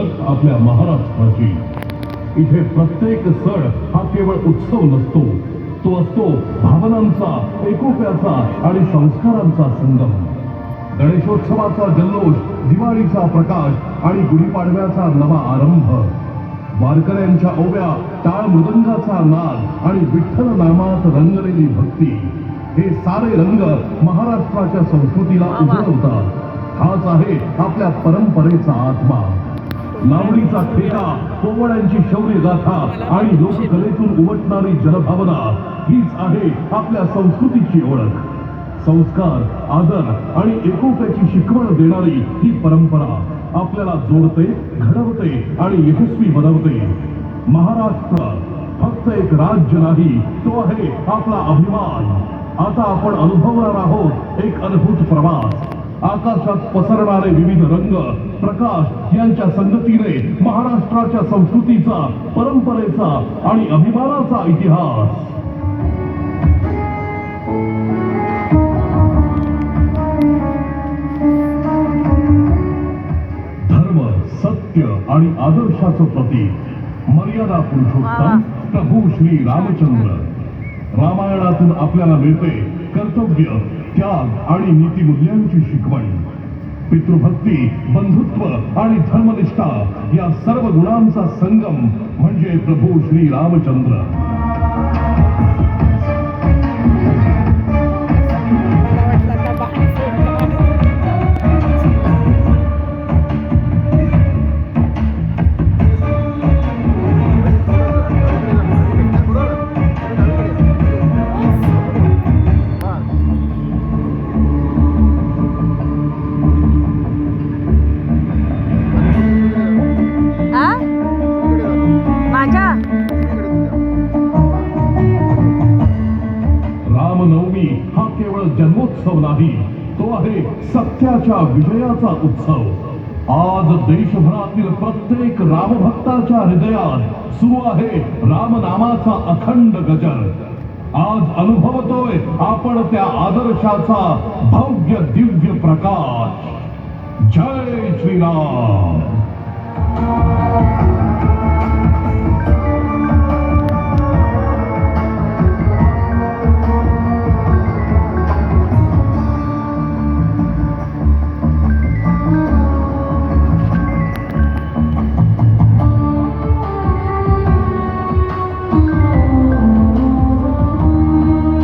ओळख आपल्या महाराष्ट्राची. इथे प्रत्येक सण हा केवळ उत्सव नसतो, तो असतो भावनांचा, एकोप्याचा आणि संस्कारांचा संगम. गणेशोत्सवाचा जल्लोष, दिवाळीचा प्रकाश आणि गुढीपाडव्याचा नवा आरंभ, वारकऱ्यांच्या ओव्या, टाळ मृदंगाचा नाद आणि विठ्ठल नामात रंगलेली भक्ती, हे सारे रंग महाराष्ट्राच्या संस्कृतीला उजळवतात. हाच आहे आपल्या परंपरेचा आत्मा. लावणीचा ठेका, पोवाड्यांची शौर्य गाथा आणि लोककलेतून उमटणारी जनभावना, हीच आहे आपल्या संस्कृतीची ओळख. संस्कार, आदर आणि एकोप्याची शिकवण देणारी ही परंपरा आपल्याला जोडते, घडवते आणि यशस्वी बनवते. महाराष्ट्र फक्त एक राज्य नाही, तो आहे आपला अभिमान. आता आपण अनुभवणार आहोत एक अद्भुत प्रवास. आकाशात पसरणारे विविध रंग, प्रकाश यांच्या संगतीने महाराष्ट्राच्या संस्कृतीचा, परंपरेचा आणि अभिमानाचा इतिहास. धर्म, सत्य आणि आदर्शाचं प्रतीक, मर्यादा पुरुषोत्तम प्रभू श्री रामचंद्र. रामायणातून आपल्याला मिळते कर्तव्य, त्याग आणि नीतिमूल्यांची शिकवण. पितृभक्ती, बंधुत्व आणि धर्मनिष्ठा या सर्व गुणांचा संगम म्हणजे प्रभू श्री रामचंद्र. रामनवमी हा केवळ जन्मोत्सव नाही, तो आहे सत्याच्या विजयाचा उत्सव. आज देशभरातील प्रत्येक रामभक्ताच्या हृदयात सुरू आहे रामनामाचा अखंड गजर. आज अनुभवतोय आपण त्या आदर्शाचा भव्य दिव्य प्रकाश. जय श्रीराम.